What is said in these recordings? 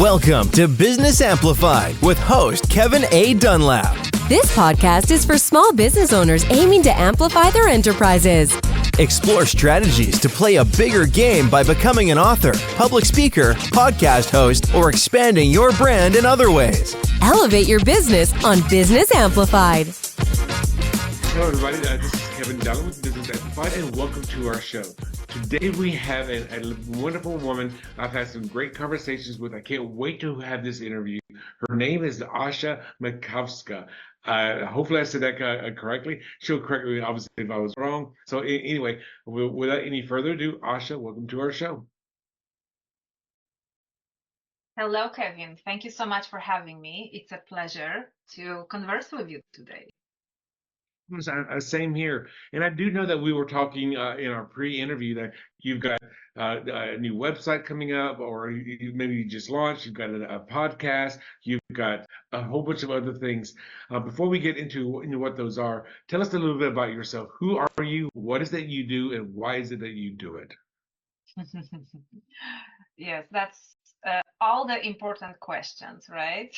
Welcome to Business Amplified with host Kevin A. Dunlap. This podcast is for small business owners aiming to amplify their enterprises. Explore strategies to play a bigger game by becoming an author, public speaker, podcast host, or expanding your brand in other ways. Elevate your business on Business Amplified. Hello, everybody. This is Kevin Dunlap with Business Amplified, and welcome to our show. Today we have a wonderful woman I've had some great conversations with. I can't wait to have this interview. Her name is Asha Mankowska. Hopefully I said that correctly. She'll correct me, obviously, if I was wrong. So anyway, without any further ado, Asha, welcome to our show. Hello, Kevin. Thank you so much for having me. It's a pleasure to converse with you today. Same here. And I do know that we were talking in our pre-interview that you've got a new website coming up, or maybe you just launched, you've got a podcast, you've got a whole bunch of other things. Before we get into what those are, tell us a little bit about yourself. Who are you? What is it you do? And why is it that you do it? Yes, that's all the important questions, right?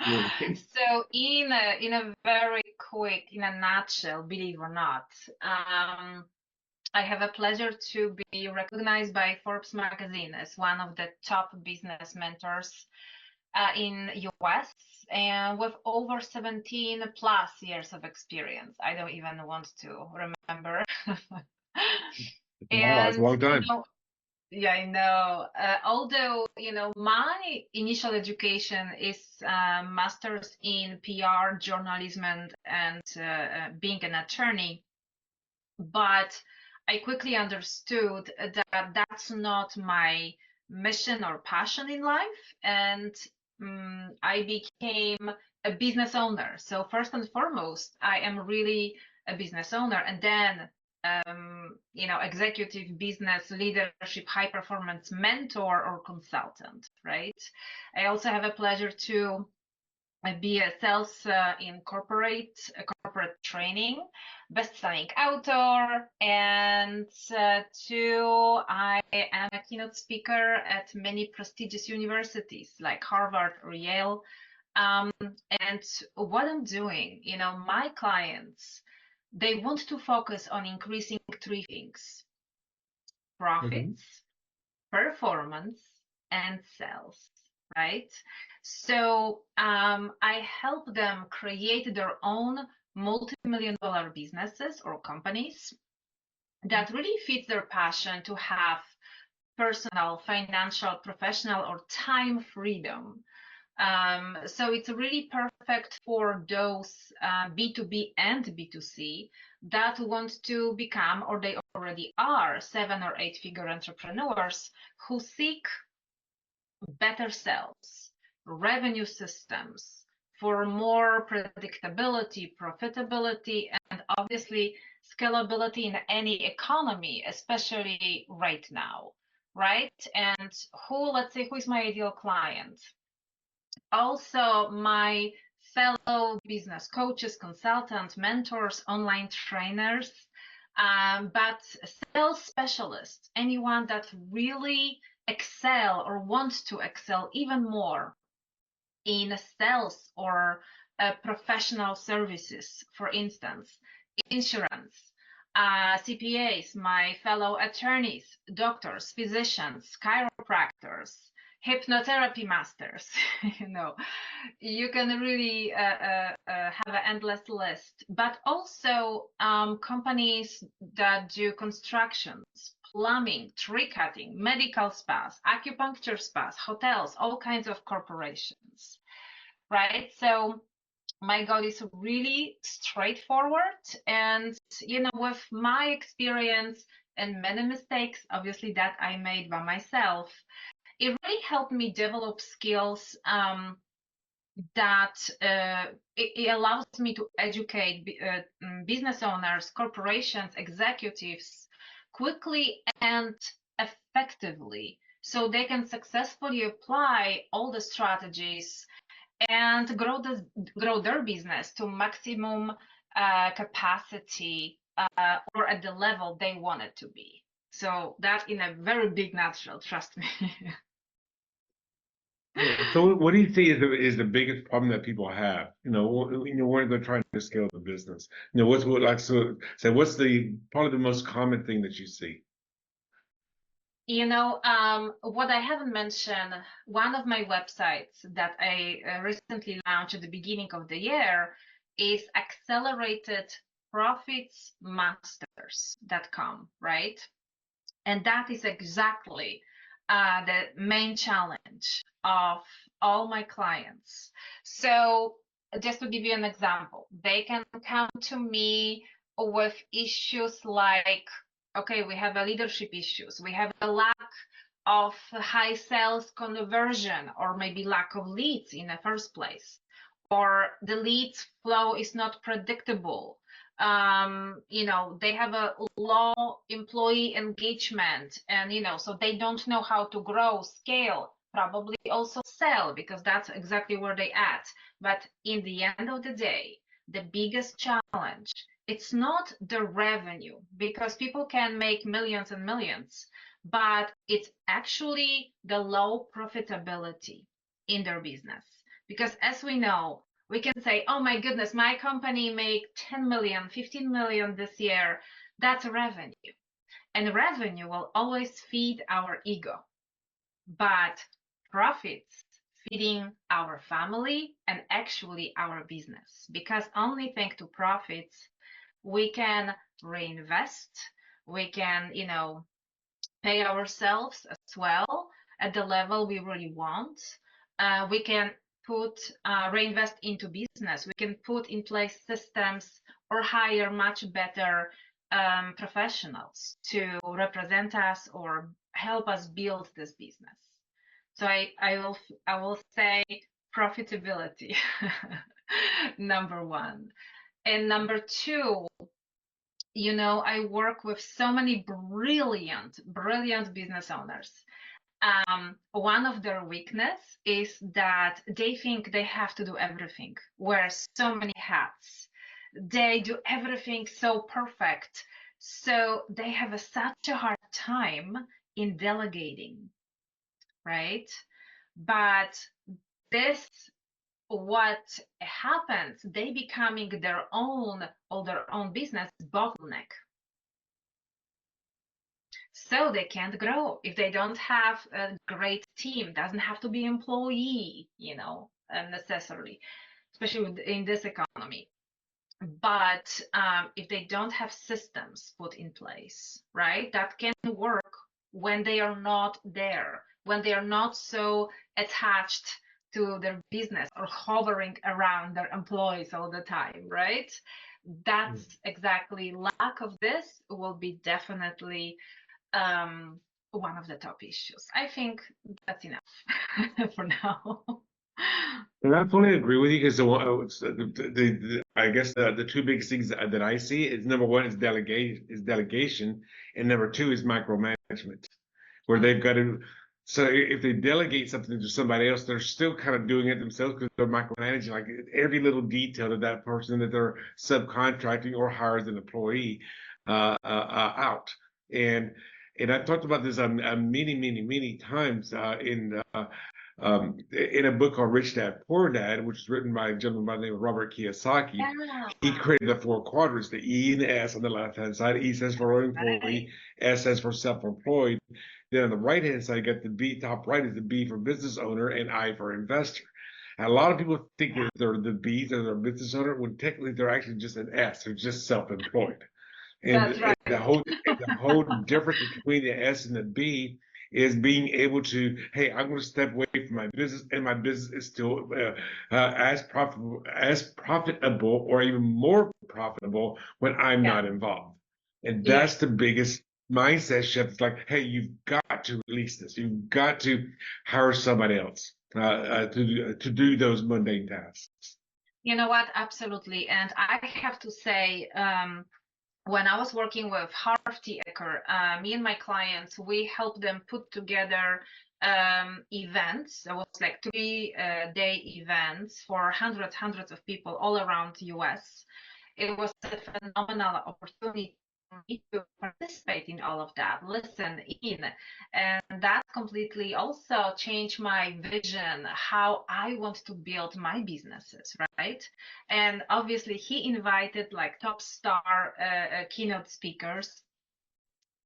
So in a very quick, in a nutshell, believe or not, I have a pleasure to be recognized by Forbes magazine as one of the top business mentors in US, and with over 17 plus years of experience. I don't even want to remember. That's a long time. Yeah, I know. Although, my initial education is master's in PR, journalism, and being an attorney. But I quickly understood that that's not my mission or passion in life. And I became a business owner. So first and foremost, I am really a business owner. And then executive business leadership, high performance mentor or consultant, right? I also have a pleasure to be a sales in corporate training, best-selling author, and I am a keynote speaker at many prestigious universities like Harvard or Yale. And what I'm doing, my clients, they want to focus on increasing three things: profits, performance, and sales, right? So I help them create their own multi-million-dollar businesses or companies that really fit their passion to have personal, financial, professional, or time freedom. So it's really perfect for those B2B and B2C that want to become, or they already are, 7 or 8 figure entrepreneurs who seek better sales, revenue systems for more predictability, profitability, and obviously scalability in any economy, especially right now, right? And let's say, who is my ideal client? Also, my fellow business coaches, consultants, mentors, online trainers, but sales specialists, anyone that really excel or wants to excel even more in sales or professional services, for instance, insurance, CPAs, my fellow attorneys, doctors, physicians, chiropractors, hypnotherapy masters. You can really have an endless list, but also companies that do constructions, plumbing, tree cutting, medical spas, acupuncture spas, hotels, all kinds of corporations, right? So my goal is really straightforward, and with my experience and many mistakes, obviously, that I made by myself, it really helped me develop skills that it allows me to educate business owners, corporations, executives quickly and effectively, so they can successfully apply all the strategies and grow their business to maximum capacity or at the level they want it to be. So that in a very big nutshell, trust me. Yeah. So what do you think is the biggest problem that people have? When they're trying to scale the business. What's the probably the most common thing that you see? What I haven't mentioned, one of my websites that I recently launched at the beginning of the year is acceleratedprofitsmasters.com, right? And that is exactly the main challenge of all my clients. So just to give you an example, they can come to me with issues like, okay, we have a leadership issues, we have a lack of high sales conversion, or maybe lack of leads in the first place, or the leads flow is not predictable. They have a low employee engagement, and so they don't know how to grow, scale, probably also sell, because that's exactly where they at. But in the end of the day, the biggest challenge, it's not the revenue, because people can make millions and millions, but it's actually the low profitability in their business. Because as we know, we can say, oh my goodness, my company made 10 million, 15 million this year. That's revenue. And revenue will always feed our ego. But profits feeding our family and actually our business. Because only thanks to profits, we can reinvest, we can, pay ourselves as well at the level we really want. We can reinvest into business. We can put in place systems or hire much better professionals to represent us or help us build this business. So I will say profitability, number one. And number two, I work with so many brilliant business owners. One of their weakness is that they think they have to do everything, wear so many hats. They do everything so perfect. So they have such a hard time in delegating, right? But this, what happens, they becoming their own business bottleneck. So they can't grow if they don't have a great team. Doesn't have to be employee, necessarily, especially in this economy. But if they don't have systems put in place, right, that can work when they are not there, when they are not so attached to their business or hovering around their employees all the time, right? That's exactly, lack of this will be definitely one of the top issues. I think that's enough for now. And I fully agree with you because I guess the two biggest things that I see is number one is delegation, and number two is micromanagement, where they've got to. So if they delegate something to somebody else, they're still kind of doing it themselves because they're micromanaging like every little detail of that person that they're subcontracting or hire as an employee out. And I talked about this many times in a book called Rich Dad Poor Dad, which was written by a gentleman by the name of Robert Kiyosaki. Yeah. He created the four quadrants, the E and the S on the left-hand side. E stands for employee, S stands for self-employed. Then on the right-hand side, you got the B, top right is the B for business owner, and I for investor. And a lot of people think that they're the B's or they're a business owner, when technically they're actually just an S, they're just self-employed. That's right. The whole difference between the S and the B is being able to, hey, I'm going to step away from my business, and my business is still as profitable, or even more profitable when I'm not involved. And that's the biggest mindset shift. It's like, hey, you've got to release this. You've got to hire somebody else to do those mundane tasks. You know what? Absolutely. And I have to say, when I was working with Harv T. Eker, me and my clients, we helped them put together events. It was like 3-day events for hundreds of people all around the US. It was a phenomenal opportunity to me to participate in all of that, listen in. And that completely also changed my vision, how I want to build my businesses, right? And obviously, he invited like top star keynote speakers.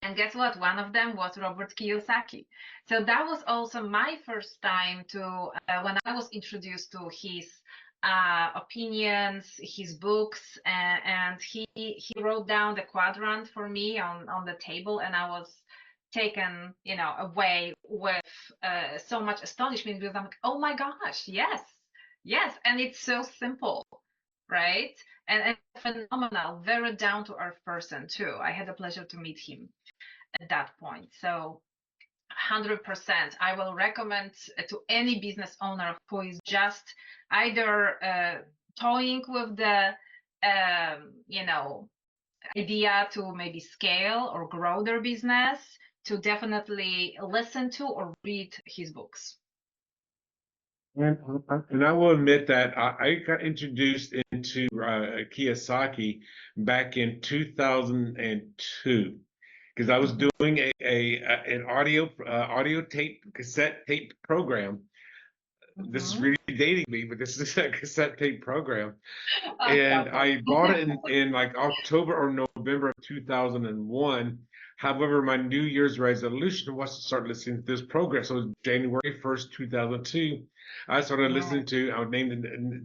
And guess what? One of them was Robert Kiyosaki. So that was also my first time to, when I was introduced to his opinions, his books, and he wrote down the quadrant for me on the table, and I was taken, away with so much astonishment because I'm like, oh my gosh, yes, yes, and it's so simple, right? And phenomenal, very down to earth person too. I had the pleasure to meet him at that point. So 100%, I will recommend to any business owner who is just either toying with the, idea to maybe scale or grow their business, to definitely listen to or read his books. And I will admit that I got introduced into Kiyosaki back in 2002 because I was doing an audio tape cassette tape program. This is really dating me, but this is a cassette tape program, and I bought it in like October or November of 2001. However, my New Year's resolution was to start listening to this program. So it was January 1st, 2002. I started listening to, I would name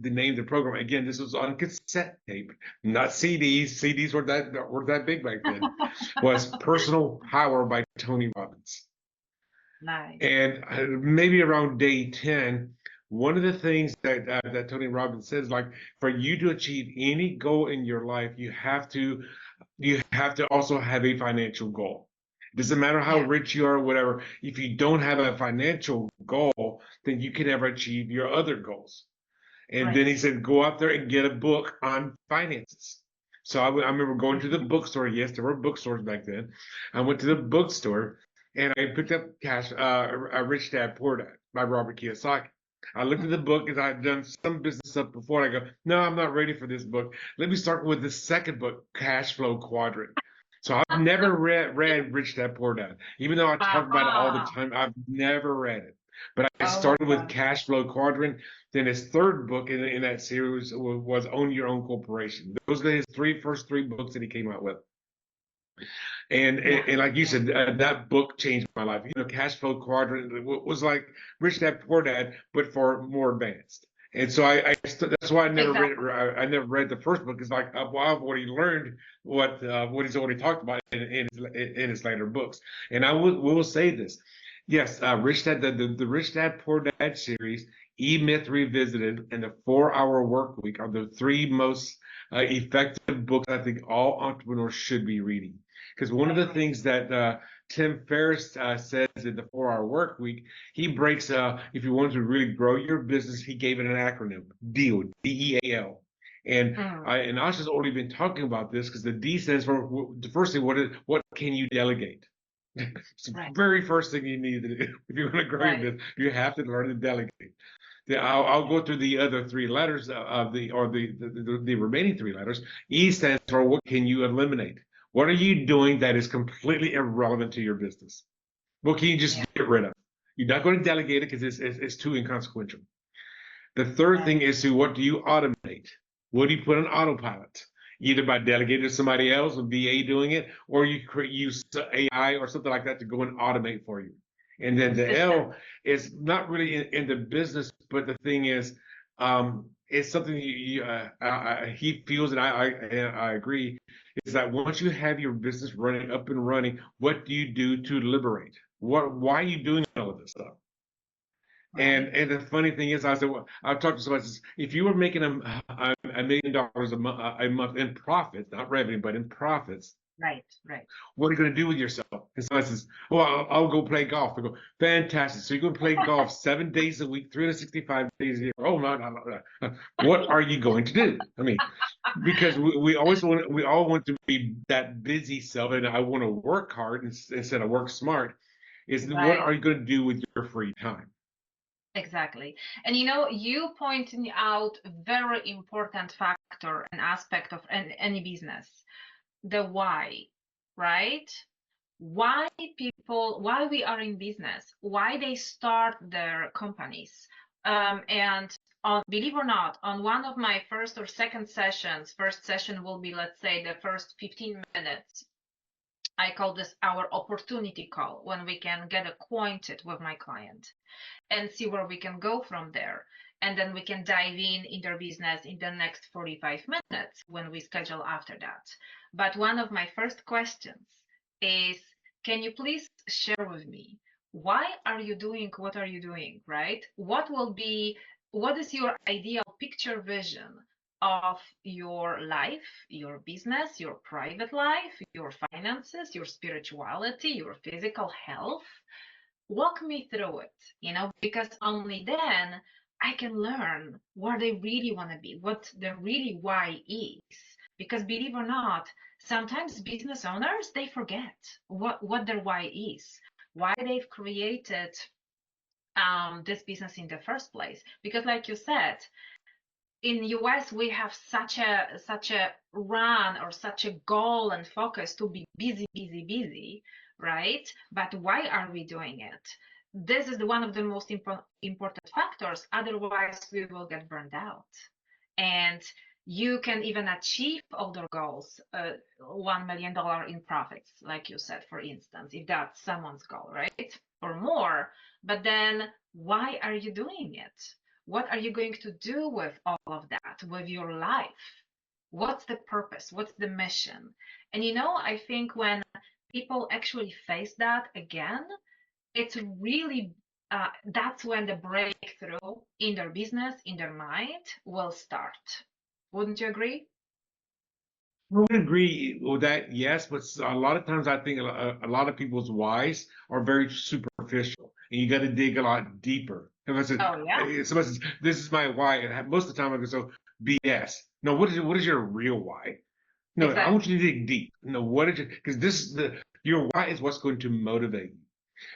the name of the program. Again, this was on cassette tape, not CDs. CDs were that big back then. Was Personal Power by Tony Robbins. Nice. And maybe around day 10, one of the things that Tony Robbins says, like, for you to achieve any goal in your life, you have to also have a financial goal. It doesn't matter how rich you are or whatever. If you don't have a financial goal, then you can never achieve your other goals. And then he said, go out there and get a book on finances. So I remember going to the bookstore. Yes, there were bookstores back then. I went to the bookstore and I picked up Rich Dad Poor Dad by Robert Kiyosaki. I looked at the book because I had done some business stuff before. I go, no, I'm not ready for this book. Let me start with the second book, Cash Flow Quadrant. So I've never read Rich Dad Poor Dad. Even though I talk about it all the time, I've never read it. But I started with Cash Flow Quadrant. Then his third book in that series was Own Your Own Corporation. Those are his first three books that he came out with. And like you said, that book changed my life. Cash Flow Quadrant was like Rich Dad Poor Dad, but for more advanced. And so that's why I never read the first book. It's like I've already learned what he's already talked about in his later books. And I will say this. Yes, Rich Dad, the Rich Dad Poor Dad series, E-Myth Revisited, and the 4-Hour Work Week are the three most effective books I think all entrepreneurs should be reading. Because one of the things that Tim Ferriss says in the 4-Hour Work Week, he breaks, if you want to really grow your business, he gave it an acronym, DEAL, D-E-A-L. And Asha's already been talking about this because the D stands for, the first thing, what can you delegate? It's the very first thing you need to do if you're going to grow your business. You have to learn to delegate. I'll go through the other three letters of the remaining three letters. E stands for what can you eliminate? What are you doing that is completely irrelevant to your business? What can you just get rid of? You're not going to delegate it because it's too inconsequential. The third thing is what do you automate? What do you put on autopilot? Either by delegating to somebody else, a VA doing it, or you use AI or something like that to go and automate for you. And then the L is not really in the business, but the thing is, it's something he feels, and I agree, is that once you have your business running up and running, what do you do to liberate? Why are you doing all of this stuff? And the funny thing is, I said, well, I've talked to somebody says, if you were making $1 million a month in profits, not revenue, but in profits, right. what are you going to do with yourself? And somebody says, well, I'll go play golf. I go, fantastic. So you're going to play golf 7 days a week, 365 days a year. Oh, no. What are you going to do? I mean, because we all want to be that busy self, and I want to work hard instead of work smart. What are you going to do with your free time? Exactly. And you pointing out a very important factor and aspect of any business, the why. right? Why why we are in business, why they start their companies. And believe or not, on one of my first or second sessions, first session will be, let's say, the first 15 minutes. I call this our opportunity call, when we can get acquainted with my client and see where we can go from there. And then we can dive in their business in the next 45 minutes when we schedule after that. But one of my first questions is, can you please share with me, why are you doing what are you doing, right? What is your ideal picture vision of your life, your business, your private life, your finances, your spirituality, your physical health? Walk me through it, because only then I can learn where they really want to be, what the really why is. Because believe or not, sometimes business owners, they forget what their why is, why they've created this business in the first place. Because like you said, in the US, we have such a run, or such a goal and focus to be busy, busy, busy, right? But why are we doing it? This is one of the most important factors. Otherwise, we will get burned out. And you can even achieve all the goals, $1 million in profits, like you said, for instance, if that's someone's goal, right? Or more. But then why are you doing it? What are you going to do with all of that, with your life? What's the purpose? What's the mission? And I think when people actually face that again, it's really, that's when the breakthrough in their business, in their mind, will start. Wouldn't you agree? I would agree with that, yes, but a lot of times I think a lot of people's whys are very superficial, and you got to dig a lot deeper. If I said, Oh, yeah. somebody says, "This is my why," and most of the time I go, "So BS." No, what is your real why? No, I want Exactly. you to dig deep. No, what is it? Because this is your why is what's going to motivate you.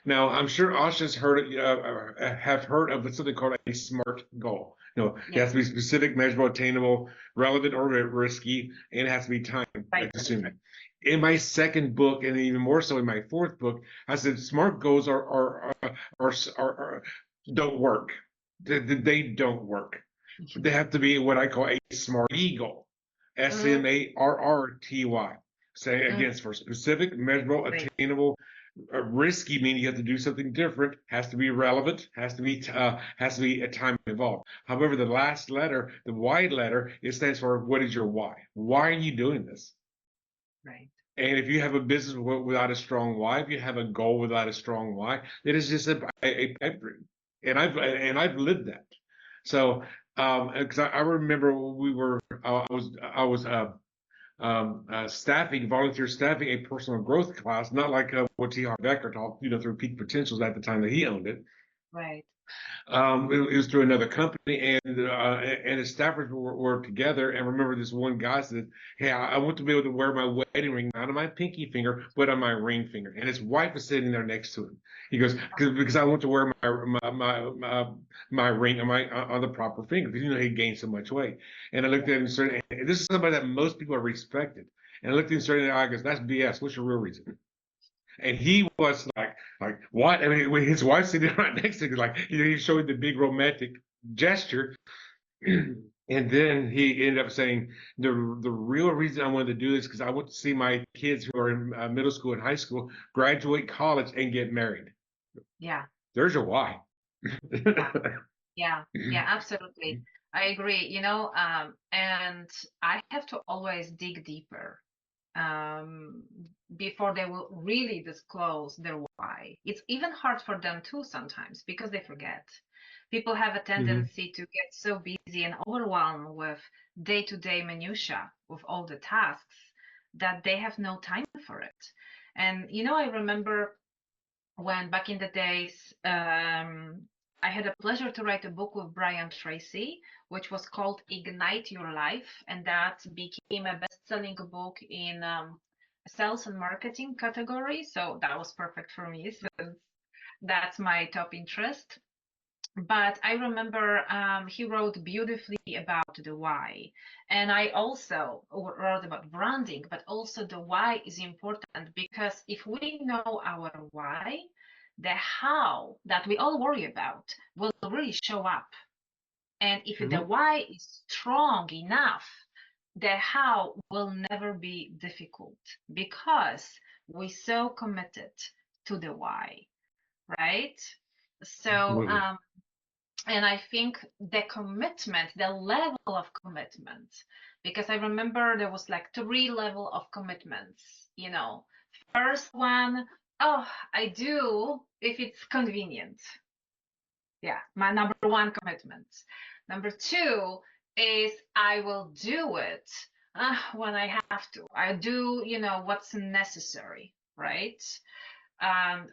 Now, I'm sure Asha's have heard of something called a SMART goal. No, it Yeah. has to be specific, measurable, attainable, relevant, or risky, and it has to be time Right. consuming. In my second book, and even more so in my fourth book, I said SMART goals are don't work. They don't work. They have to be what I call a SMART goal. Mm-hmm. SMARTY. Say again, for specific, measurable, Right. attainable, risky, meaning you have to do something different, has to be relevant, has to be a time involved. However, the last letter, the Y letter, it stands for what is your why? Why are you doing this? Right. And if you have a business without a strong why, if you have a goal without a strong why, it is just a pipe dream. And I've lived that. So because I remember we were I was volunteer staffing a personal growth class, not like what T. Harv Eker taught, through Peak Potentials at the time that he owned it. Right. It was through another company, and his staffers were together. And remember, this one guy said, "Hey, I want to be able to wear my wedding ring not on my pinky finger, but on my ring finger." And his wife was sitting there next to him. He goes, "Because I want to wear my ring on the proper finger, because he gained so much weight." And I looked at him and said, and "This is somebody that most people are respected." And I looked at him straight in the eye and goes, "That's BS. What's your real reason?" And he was like what? I mean, when his wife sitting right next to him, like he showed the big romantic gesture, and then he ended up saying the real reason I wanted to do this because I want to see my kids who are in middle school and high school graduate college and get married. Yeah. There's your why. Yeah. Yeah. Yeah. Absolutely. I agree. And I have to always dig deeper before they will really disclose their why. It's even hard for them too sometimes because they forget. People have a Mhm. tendency to get so busy and overwhelmed with day-to-day minutia, with all the tasks, that they have no time for it. And I remember when back in the days, I had a pleasure to write a book with Brian Tracy, which was called Ignite Your Life, and that became a best-selling book in sales and marketing category. So that was perfect for me since that's my top interest. But I remember he wrote beautifully about the why. And I also wrote about branding, but also the why is important, because if we know our why, the how that we all worry about will really show up. And if the Mhm. why is strong enough, the how will never be difficult, because we're so committed to the why, right? So, Absolutely. and I think the commitment, the level of commitment, because I remember there was like 3 level of commitments, First one, oh, I do if it's convenient. Yeah, my number 1 commitment. Number 2 is I will do it when I have to. I do, what's necessary, right?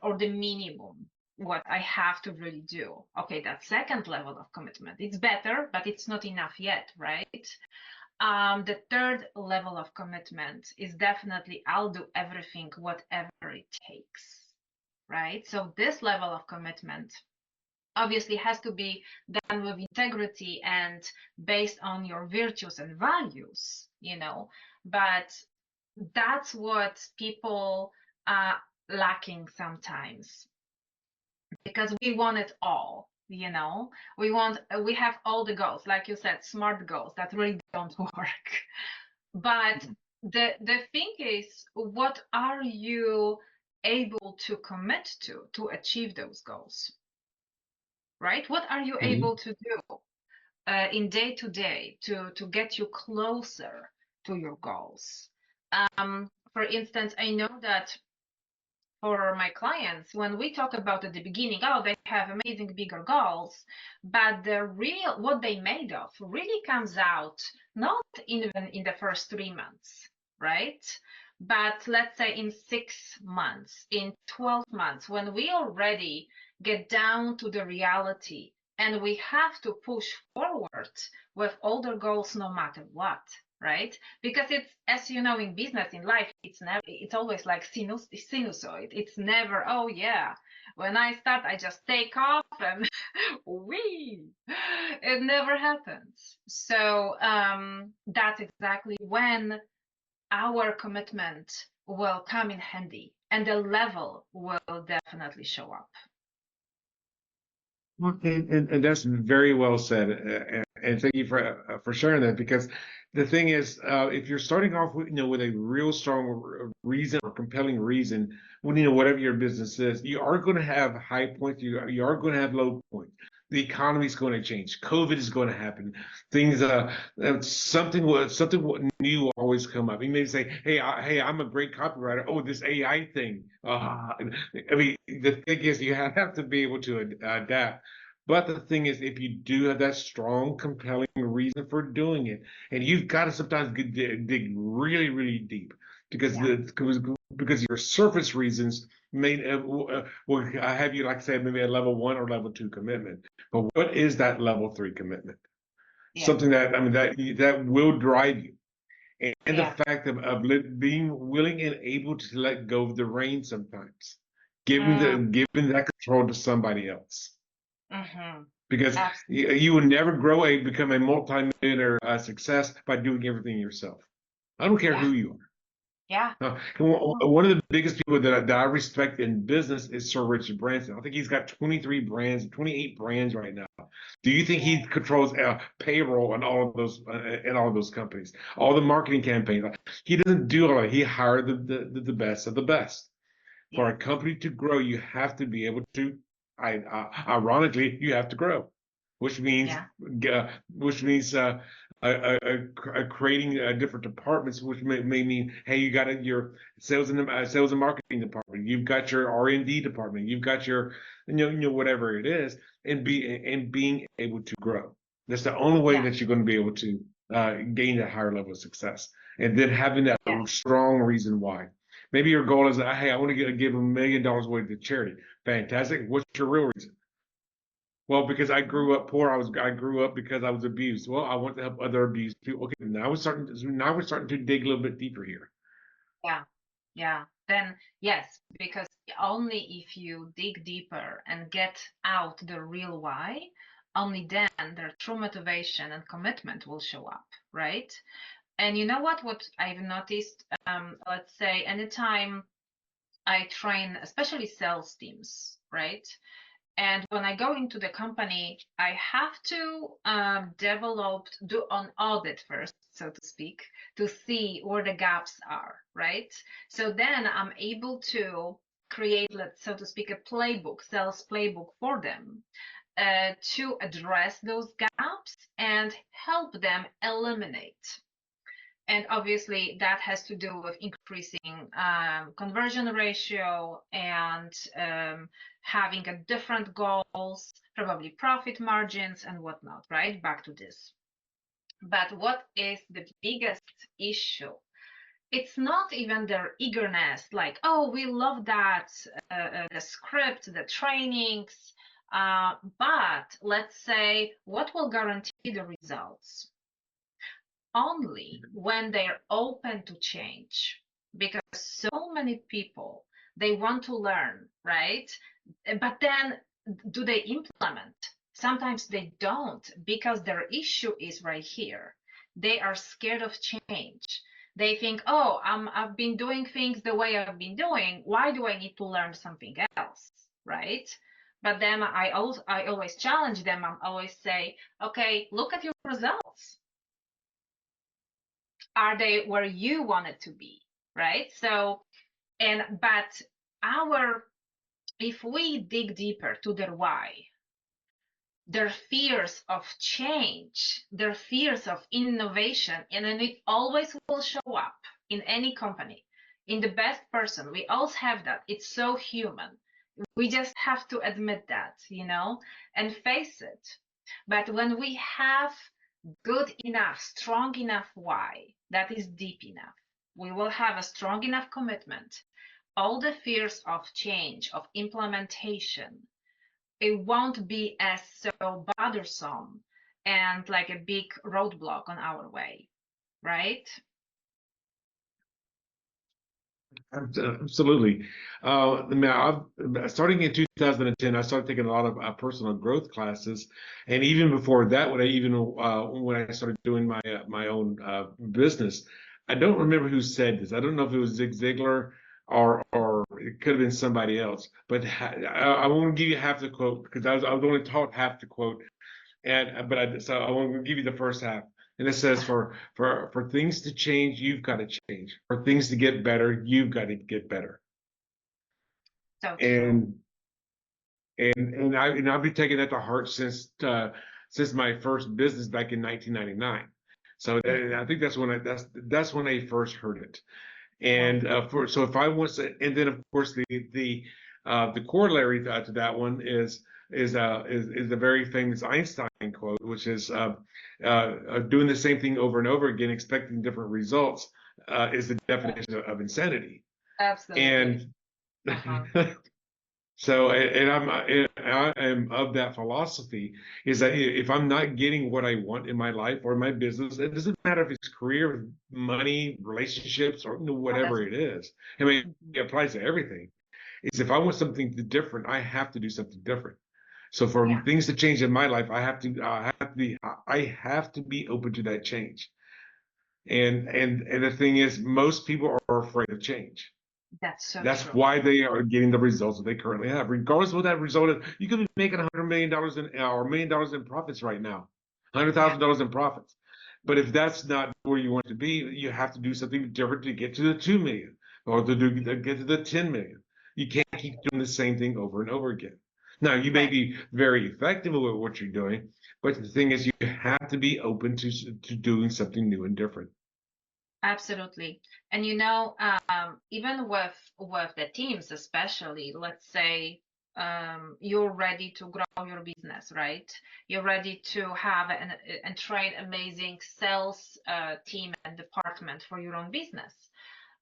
Or the minimum, what I have to really do. Okay, that second level of commitment, it's better, but it's not enough yet, right? The third level of commitment is definitely I'll do everything, whatever it takes, right? So this level of commitment obviously has to be done with integrity and based on your virtues and values, but that's what people are lacking sometimes, because we want it all. We have all the goals, like you said, smart goals that really don't work. But the thing is, what are you able to commit to achieve those goals, right? What are you Mhm. able to do in day to day to get you closer to your goals? For instance, I know that for my clients, when we talk about at the beginning, oh, they have amazing bigger goals, but what they made of really comes out not even in the first 3 months, right? But let's say in 6 months, in 12 months, when we already get down to the reality and we have to push forward with older goals no matter what, right? Because it's, as you know, in business, in life, it's always like sinusoid. It's never, oh yeah, when I start I just take off and wee, it never happens. So that's exactly when our commitment will come in handy and the level will definitely show up. Well, and that's very well said, and thank you for sharing that. Because the thing is, if you're starting off with with a real strong reason or compelling reason, when whatever your business is, you are going to have high points. You are going to have low points. The economy is going to change. COVID is going to happen. Things, something new will always come up. You may say, hey, I'm a great copywriter. Oh, this AI thing. I mean, the thing is, you have to be able to adapt. But the thing is, if you do have that strong, compelling reason for doing it, and you've got to sometimes dig really, really deep, because Yeah. because your surface reasons may will have you, like I said, maybe a level 1 or level 2 commitment. But what is that level 3 commitment? Yeah. Something that, I mean, that will drive you, and the Yeah. fact of being willing and able to let go of the reins sometimes, Mm, giving that control to somebody else, mm-hmm. because Absolutely. you will never become a multimillionaire success by doing everything yourself. I don't care Yeah. who you are. Yeah. One of the biggest people that I respect in business is Sir Richard Branson. I think he's got 23 brands, 28 brands right now. Do you think he controls payroll and all of those companies, all the marketing campaigns? He doesn't do all that. He hired the best of the best. For Yeah. a company to grow, you have to be able to. Ironically, you have to grow, which means Yeah. which means creating different departments, which may mean, hey, you got your sales and marketing department, you've got your R&D department, you've got your whatever it is, and being able to grow. That's the only way Yeah. that you're going to be able to gain that higher level of success, and then having that Yeah. strong reason why. Maybe your goal is, hey, I want to give $1 million away to charity. Fantastic. What's your real reason? Well, because I grew up poor, I grew up because I was abused. Well, I want to help other abused people. Okay, now we're starting to dig a little bit deeper here. Yeah. Yeah. then yes, because only if you dig deeper and get out the real why, only then their true motivation and commitment will show up, right? And you know what I've noticed, let's say anytime I train, especially sales teams, right? And when I go into the company, I have to do an audit first, so to speak, to see where the gaps are, right? So then I'm able to create, so to speak, a playbook, sales playbook for them to address those gaps and help them eliminate. And obviously that has to do with increasing conversion ratio and having a different goals, probably profit margins and whatnot, right? Back to this. But what is the biggest issue? It's not even their eagerness, like, oh, we love that, the script, the trainings, but let's say what will guarantee the results? Only when they're open to change, because so many people, they want to learn, right? But then do they implement? Sometimes they don't, because their issue is right here. They are scared of change. They think, oh, I've been doing things the way I've been doing, why do I need to learn something else, right? But then I always challenge them. I always say, okay, look at your results. Are they where you want it to be, right? So, but if we dig deeper to their why, their fears of change, their fears of innovation, and then it always will show up in any company, in the best person. We all have that. It's so human. We just have to admit that, and face it. But when we have good enough, strong enough why, that is deep enough, we will have a strong enough commitment. All the fears of change, of implementation, it won't be as so bothersome and like a big roadblock on our way, right? Absolutely. Starting in 2010, I started taking a lot of personal growth classes, and even before that, when I started doing my own business, I don't remember who said this. I don't know if it was Zig Ziglar or it could have been somebody else. But I won't give you half the quote because I was only taught half the quote, so I won't give you the first half. And it says, for things to change, you've got to change. For things to get better, you've got to get better. So And I've been taking that to heart since my first business back in 1999. So I think that's when I first heard it. And so if I was, and then of course the corollary to that one is a very famous Einstein quote, which is doing the same thing over and over again, expecting different results, is the definition of insanity. absolutely. And so, I am of that philosophy, is that if I'm not getting what I want in my life or my business, it doesn't matter if it's career, money, relationships, or whatever it is. I mean, it applies to everything. Is if I want something different, I have to do something different. So for things to change in my life, I have to be open to that change. And the thing is, most people are afraid of change. That's so That's true. why they are getting the results that they currently have. Regardless of what that result is, you could be making $100 million or $1 million in profits right now, $100,000 in profits. But if that's not where you want to be, you have to do something different to get to the 2 million or to get to the 10 million. You can't keep doing the same thing over and over again. Now, you may be very effective at what you're doing, but the thing is, you have to be open to doing something new and different. Absolutely. And even with the teams, especially, let's say you're ready to grow your business, right? You're ready to have and train amazing sales team and department for your own business.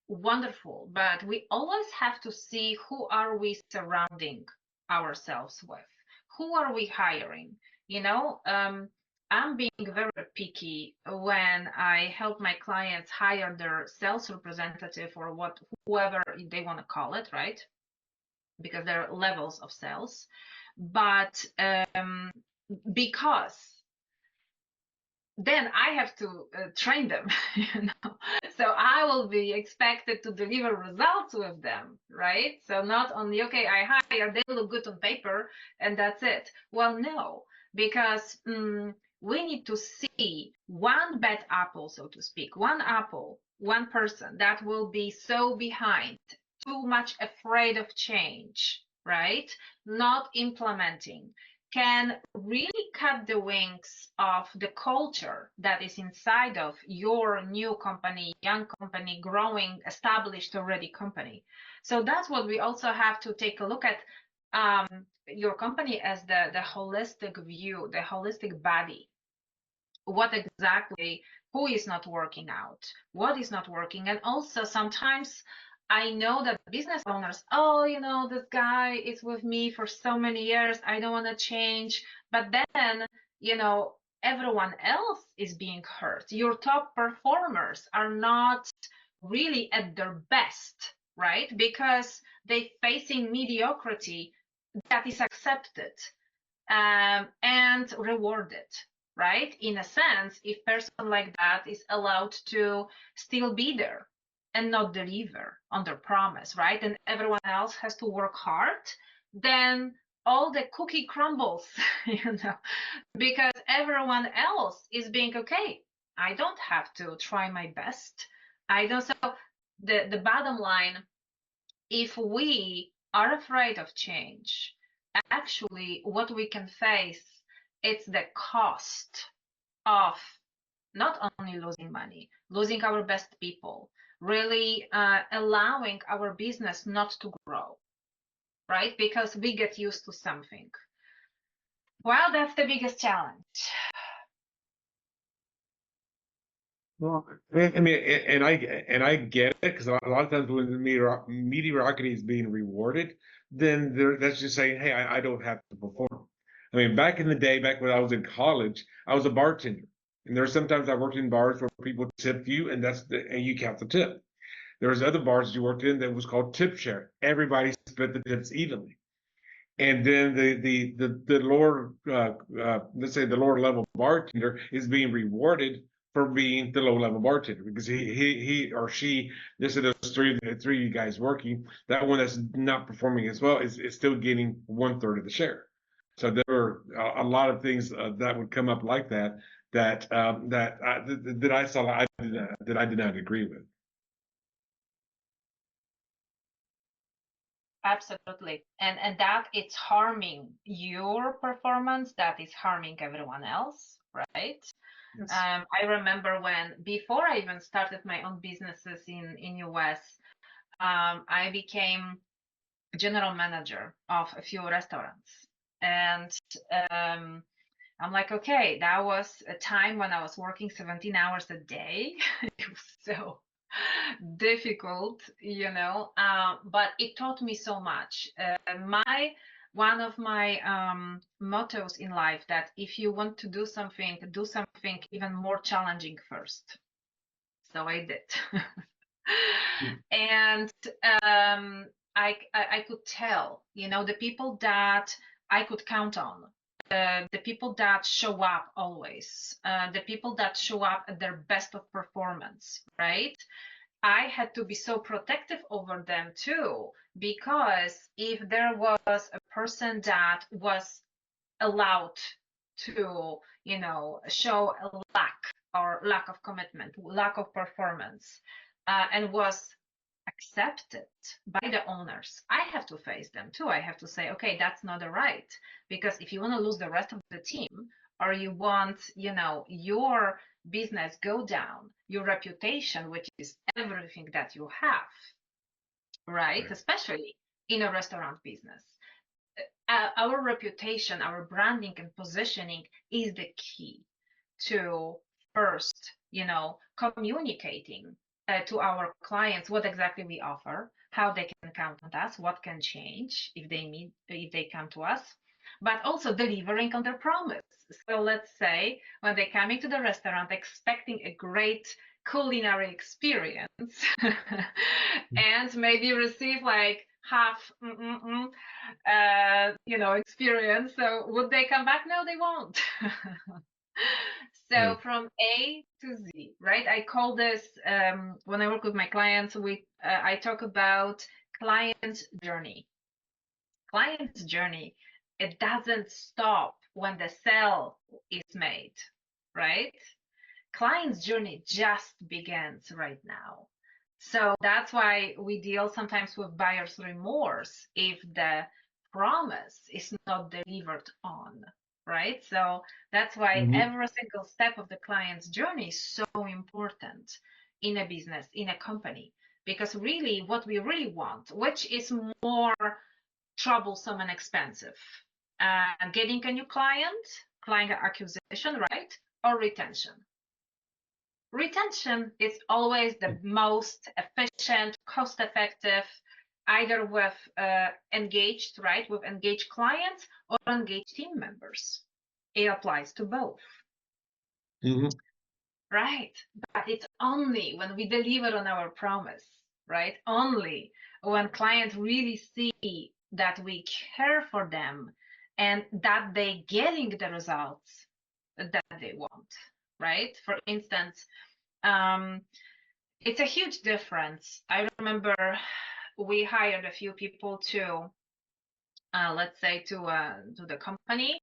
Wonderful. But we always have to see who are we surrounding ourselves with? Who are we hiring? I'm being very picky when I help my clients hire their sales representative or whoever they want to call it, right? Because there are levels of sales. But because then I have to train them, So I will be expected to deliver results with them, right? So not only, okay, I hire, they look good on paper, and that's it. Well, no, because we need to see one bad apple, so to speak, one apple, one person that will be so behind, too much afraid of change, right? Not implementing, can really cut the wings of the culture that is inside of your new company, young company, growing, established already company. So that's what we also have to take a look at, your company as the holistic view, the holistic body. What exactly, who is not working out, what is not working. And also sometimes I know that business owners, oh, this guy is with me for so many years, I don't want to change. But then, everyone else is being hurt. Your top performers are not really at their best, right? Because they're facing mediocrity that is accepted and rewarded, right? In a sense, if person like that is allowed to still be there and not deliver on their promise, right? And everyone else has to work hard, then all the cookie crumbles, because everyone else is being okay. I don't have to try my best. I don't. So the bottom line, if we are afraid of change, actually what we can face, it's the cost of not only losing money, losing our best people, really allowing our business not to grow, right? Because we get used to something. Well, that's the biggest challenge. Well, I mean, and I get it, because a lot of times when the mediocrity is being rewarded, then that's just saying, hey, I don't have to perform. I mean, back in the day, back when I was in college, I was a bartender, and there are sometimes I worked in bars where people tip you, and and you count the tip. There was other bars you worked in that was called tip share. Everybody split the tips evenly. And then the lower, let's say the lower level bartender is being rewarded for being the low level bartender, because he or she, this is three of you guys working, that one that's not performing as well is still getting 1/3 of the share. So there were a lot of things that would come up like that I saw that I did not agree with. Absolutely. And that it's harming your performance, that is harming everyone else, right? Yes. I remember when, before I even started my own businesses in US, I became general manager of a few restaurants. And I'm like, okay, that was a time when I was working 17 hours a day. It was so difficult, but it taught me so much. One of my mottos in life, that if you want to do something even more challenging first. So I did. And I could tell, the people that I could count on, the people that show up always, the people that show up at their best of performance, right? I had to be so protective over them too, because if there was a person that was allowed to, show a lack of commitment, lack of performance, and was accepted by the owners, I have to face them too. I have to say, okay, that's not right. Because if you want to lose the rest of the team, or you want, your business go down, your reputation, which is everything that you have, right? Especially in a restaurant business. Our reputation, our branding and positioning is the key to first, communicating to our clients what exactly we offer, how they can count on us, what can change if they come to us, but also delivering on their promise, So let's say when they come into the restaurant expecting a great culinary experience and maybe receive like half experience, so would they come back? No, they won't. So from A to Z, right? I call this when I work with my clients, I talk about client journey. Client's journey, it doesn't stop when the sale is made, right? Client's journey just begins right now. So that's why we deal sometimes with buyer's remorse if the promise is not delivered on, right? So that's why every single step of the client's journey is so important in a business, in a company, because really what we really want, which is more troublesome and expensive, getting a new client acquisition, right? Or retention. Retention is always the most efficient, cost-effective, either with engaged, right, with engaged clients or engaged team members. It applies to both. Right, but it's only when we deliver on our promise, right? Only when clients really see that we care for them and that they're getting the results that they want, right? For instance, it's a huge difference. I remember we hired a few people to, let's say, to the company,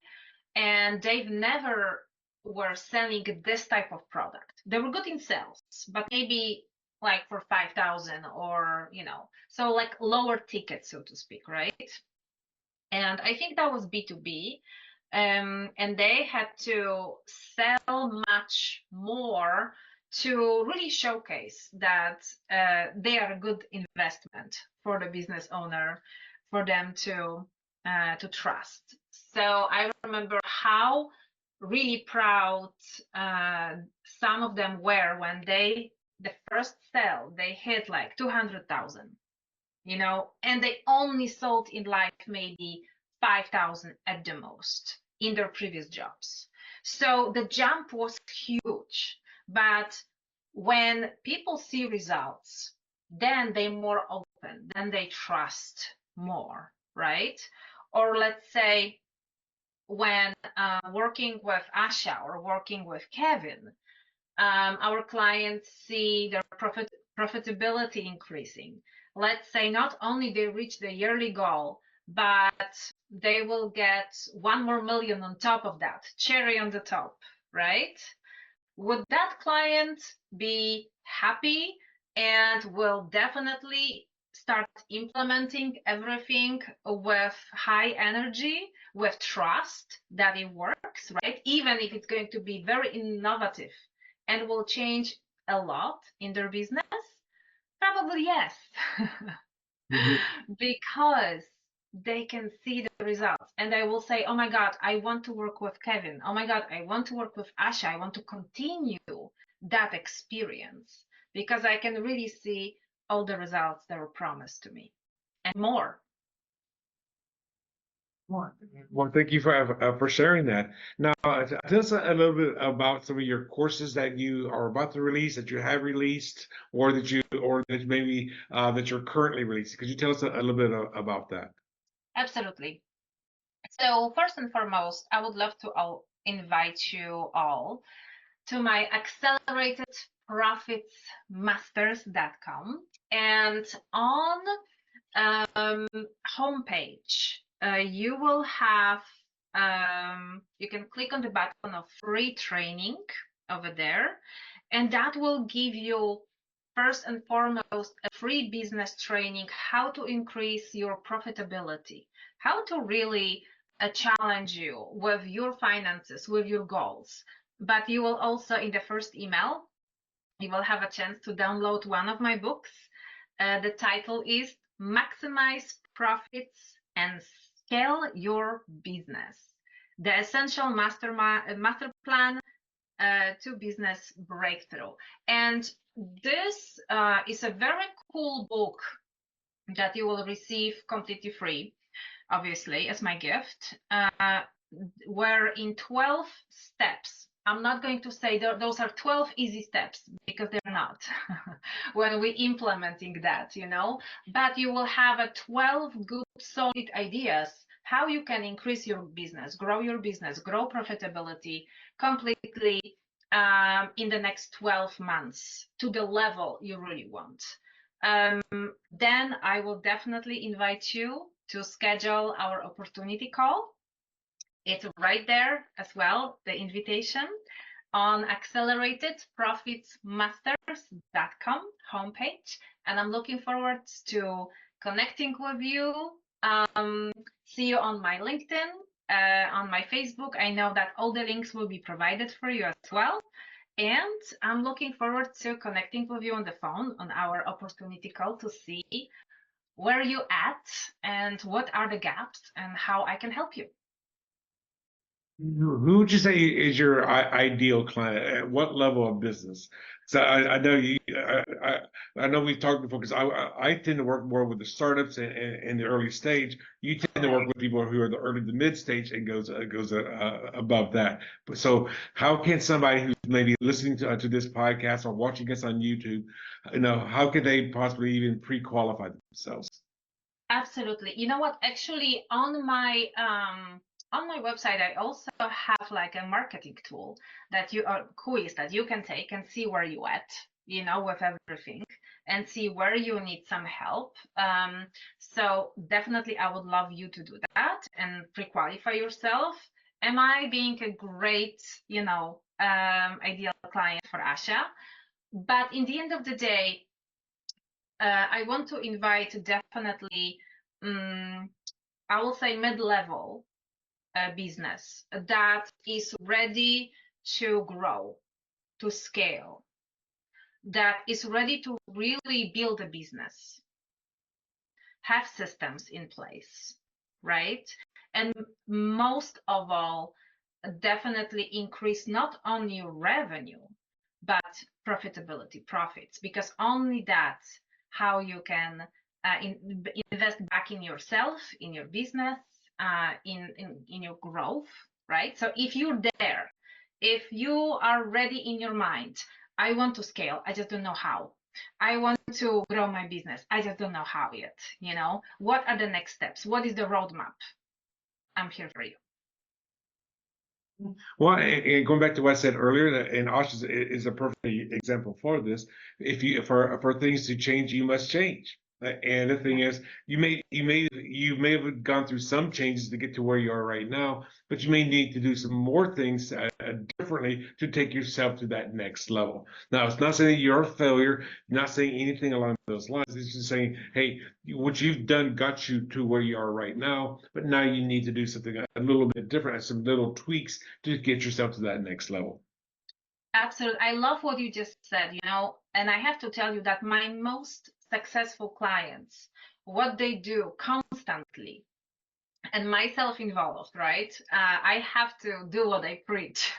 and they've never were selling this type of product. They were good in sales, but maybe like for 5,000 or, so like lower ticket, so to speak, right? And I think that was B2B. And they had to sell much more to really showcase that they are a good investment for the business owner, for them to trust. So I remember how really proud some of them were when the first sale, they hit like 200,000, and they only sold in like maybe 5,000 at the most in their previous jobs. So the jump was huge, but when people see results, then they're more open, then they trust more, right? Or let's say when working with Asha or working with Kevin, our clients see their profitability increasing. Let's say not only they reach the yearly goal, but they will get 1 more million on top of that, cherry on the top, right? Would that client be happy and will definitely start implementing everything with high energy, with trust that it works, right? Even if it's going to be very innovative and will change a lot in their business? Probably yes. Because they can see the results. And I will say, oh my God, I want to work with Kevin. Oh my God, I want to work with Asha. I want to continue that experience because I can really see all the results that were promised to me and more. Well, thank you for sharing that. Now, tell us a little bit about some of your courses that you are about to release, that you have released, or that maybe that you're currently releasing. Could you tell us a little bit about that? Absolutely. So first and foremost, I would love to invite you all to my accelerated profits masters.com, and on homepage you will have you can click on the button of free training over there, and that will give you first and foremost a free business training, how to increase your profitability, how to really challenge you with your finances, with your goals. But you will also, in the first email, you will have a chance to download one of my books. The title is Maximize Profits and Scale Your Business, the Essential Master Plan to Business Breakthrough. And this is a very cool book that you will receive completely free, obviously, as my gift. were in 12 steps. I'm not going to say those are 12 easy steps, because they're not when we implementing that, but you will have a 12 good solid ideas how you can increase your business, grow profitability completely in the next 12 months to the level you really want. Then I will definitely invite you to schedule our opportunity call. It's right there as well, the invitation on acceleratedprofitsmasters.com homepage. And I'm looking forward to connecting with you. See you on my LinkedIn, on my Facebook. I know that all the links will be provided for you as well. And I'm looking forward to connecting with you on the phone on our opportunity call to see where you at and what are the gaps and how I can help you. Who would you say is your ideal client? At what level of business? So I know you. I know we've talked before, because I tend to work more with the startups and the early stage. You tend to work with people who are the early to mid stage and goes above that. But so how can somebody who's maybe listening to this podcast or watching us on YouTube, how can they possibly even pre-qualify themselves? Absolutely. You know what? Actually, on my website, I also have like a marketing tool that quiz that you can take and see where you at, with everything, and see where you need some help. So definitely, I would love you to do that and pre-qualify yourself. Am I being a great, ideal client for Asha? But in the end of the day, I want to invite definitely, I will say mid-level business that is ready to grow, to scale, that is ready to really build a business, have systems in place, right? And most of all, definitely increase not only revenue, but profitability, profits, because only that's how you can invest back in yourself, in your business, in your growth, right? So if you're there, if you are ready in your mind, I want to scale, I just don't know how. I want to grow my business, I just don't know how yet. What are the next steps? What is the roadmap? I'm here for you. Well, and going back to what I said earlier, and Asha is a perfect example for this. For things to change, you must change. And the thing is, you may have gone through some changes to get to where you are right now, but you may need to do some more things differently to take yourself to that next level. Now, it's not saying you're a failure, not saying anything along those lines. It's just saying, hey, what you've done got you to where you are right now, but now you need to do something a little bit different, some little tweaks to get yourself to that next level. Absolutely. I love what you just said, and I have to tell you that my most successful clients, what they do constantly, and myself involved, right? I have to do what I preach,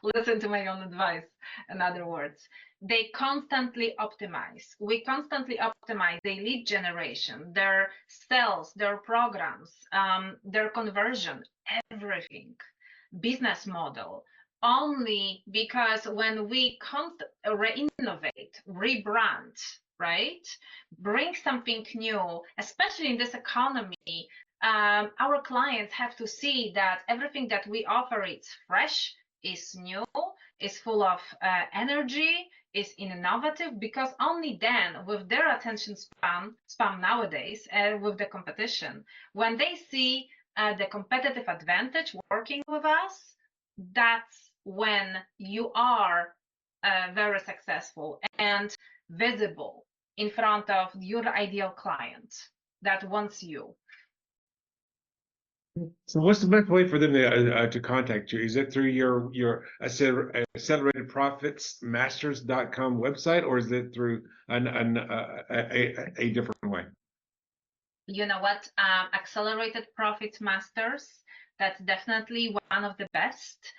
listen to my own advice, in other words. They constantly optimize. We constantly optimize their lead generation, their sales, their programs, their conversion, everything, business model. Only because when we re-innovate, rebrand, right, bring something new, especially in this economy, our clients have to see that everything that we offer is fresh, is new, is full of energy, is innovative, because only then, with their attention span nowadays, with the competition, when they see the competitive advantage working with us, that's when you are very successful and visible in front of your ideal client that wants you. So what's the best way for them to contact you? Is it through your acceleratedprofitsmasters.com website, or is it through a different way? You know what? Accelerated Profits Masters, that's definitely one of the best.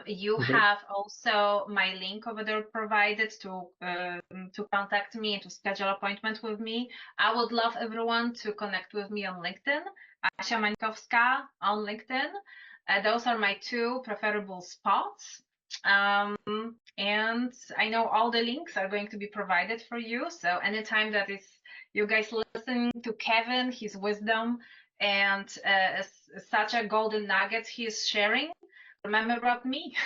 You have also my link over there provided to contact me and to schedule appointment with me. I would love everyone to connect with me on LinkedIn, Asha Mankowska on LinkedIn. Those are my two preferable spots. And I know all the links are going to be provided for you. So anytime that is you guys listening to Kevin, his wisdom, and such a golden nugget he's sharing, remember about me.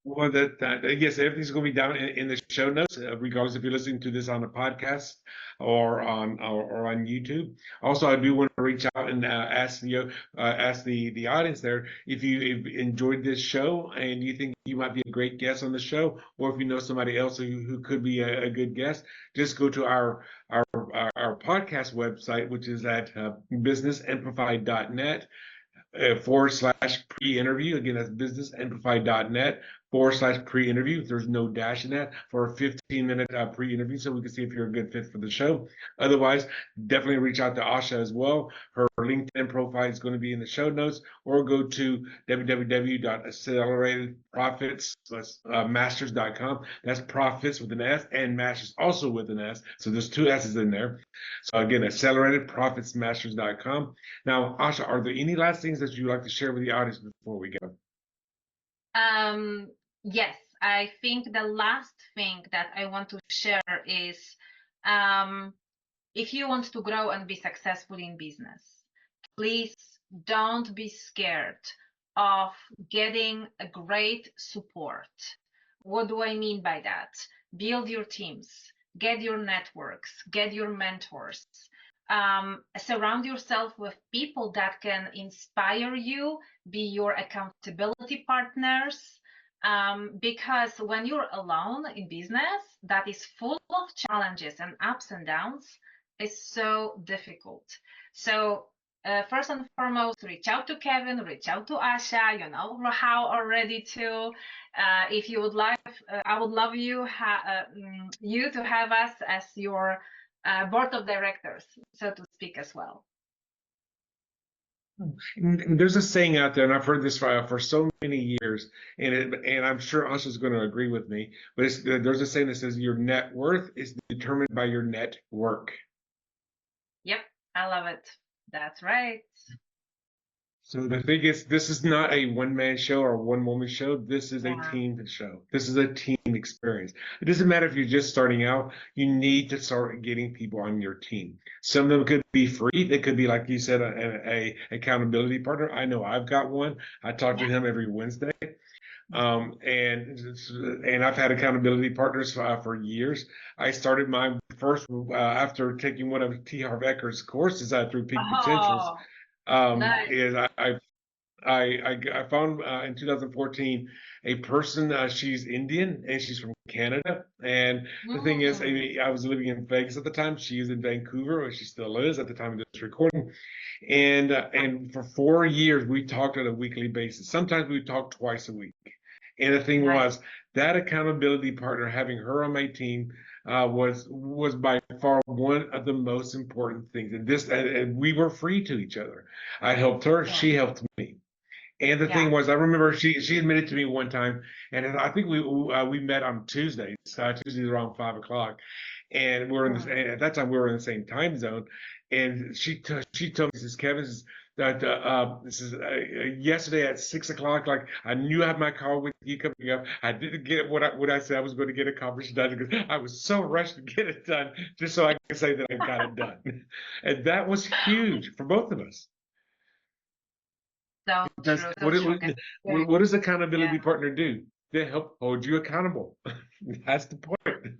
Well, yes, everything's going to be down in the show notes, regardless if you're listening to this on a podcast or on YouTube. Also, I do want to reach out and ask the audience there if you enjoyed this show and you think you might be a great guest on the show, or if you know somebody else who could be a good guest, just go to our podcast website, which is at businessamplified.net. / pre-interview. Again, that's businessamplify.net / pre-interview. There's no dash in that for a 15-minute pre-interview, so we can see if you're a good fit for the show. Otherwise, definitely reach out to Asha as well. Her LinkedIn profile is going to be in the show notes, or go to www.acceleratedprofitsmasters.com. That's profits with an S and masters also with an S. So there's two S's in there. So again, acceleratedprofitsmasters.com. Now, Asha, are there any last things that you'd like to share with the audience before we go? Yes, I think the last thing that I want to share is if you want to grow and be successful in business, please don't be scared of getting a great support. What do I mean by that? Build your teams, get your networks, get your mentors. Surround yourself with people that can inspire you, be your accountability partners, because when you're alone in business that is full of challenges and ups and downs, it's so difficult. So first and foremost, reach out to Kevin, reach out to Asha, you know how already to. If you would like, I would love you to have us as your board of directors, so to speak, as well. There's a saying out there, and I've heard this for so many years, and I'm sure Asha's going to agree with me, but there's a saying that says your net worth is determined by your network. Yep, I love it. That's right. So the thing is, this is not a one-man show or a one-woman show. This is a team show. This is a team experience. It doesn't matter if you're just starting out. You need to start getting people on your team. Some of them could be free. They could be, like you said, a accountability partner. I know I've got one. I talk to him every Wednesday. And I've had accountability partners for years. I started mine first after taking one of T. Harv Eker's courses through Peak Potentials. Nice. Is I found in 2014 a person. She's Indian and she's from Canada. And the thing is, I was living in Vegas at the time. She is in Vancouver, or she still is at the time of this recording. And for 4 years we talked on a weekly basis. Sometimes we talked twice a week. And the thing was that accountability partner, having her on my team, was by far one of the most important things. And we were free to each other. I helped her, she helped me. And the thing was, I remember she admitted to me one time, and I think we met on Tuesdays around 5:00, and and at that time we were in the same time zone. And she told me, says, Kevin, that this is yesterday at 6:00. Like, I knew I had my call with you coming up. I didn't get what I said I was going to get accomplished done, because I was so rushed to get it done, just so I could say that I got it done. And that was huge for both of us. So What does accountability partner do? They help hold you accountable. That's the point.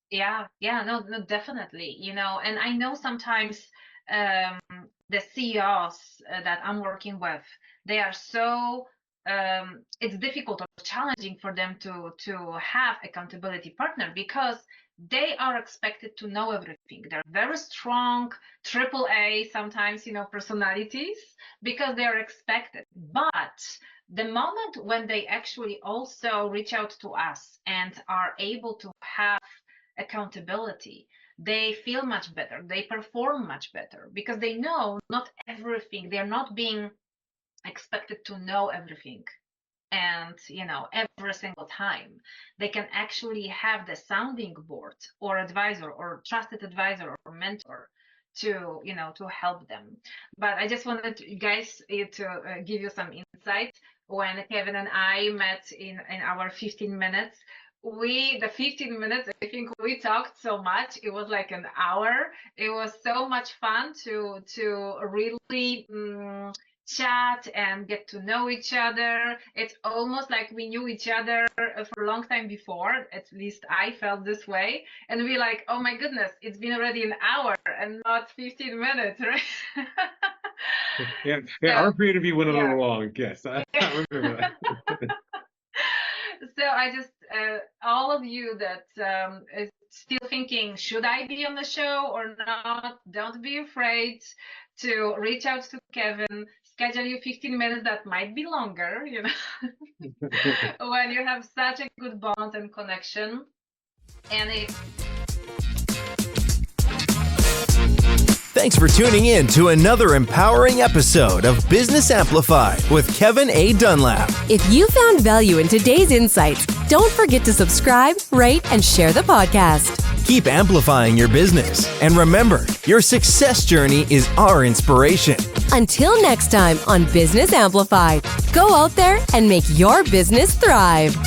Yeah, no, definitely. You know, and I know sometimes the CEOs that I'm working with, they are so it's difficult or challenging for them to have accountability partner, because they are expected to know everything. They're very strong, AAA sometimes, you know, personalities, because they are expected. But the moment when they actually also reach out to us and are able to have accountability, they feel much better, they perform much better, because they know not everything, they're not being expected to know everything, and you know, every single time. They can actually have the sounding board or advisor or trusted advisor or mentor to help them. But I just wanted you guys to give you some insight. When Kevin and I met in our 15 minutes, the 15 minutes, I think we talked so much. It was like an hour. It was so much fun to really chat and get to know each other. It's almost like we knew each other for a long time before. At least I felt this way. And we like, oh my goodness, it's been already an hour and not 15 minutes, right? Yeah, So, our pre-interview went a yeah. little long. Yes, I remember that. So I just, all of you that is still thinking, should I be on the show or not? Don't be afraid to reach out to Kevin, schedule you 15 minutes, that might be longer, when you have such a good bond and connection. And Thanks for tuning in to another empowering episode of Business Amplified with Kevin A. Dunlap. If you found value in today's insights, don't forget to subscribe, rate, and share the podcast. Keep amplifying your business. And remember, your success journey is our inspiration. Until next time on Business Amplified, go out there and make your business thrive.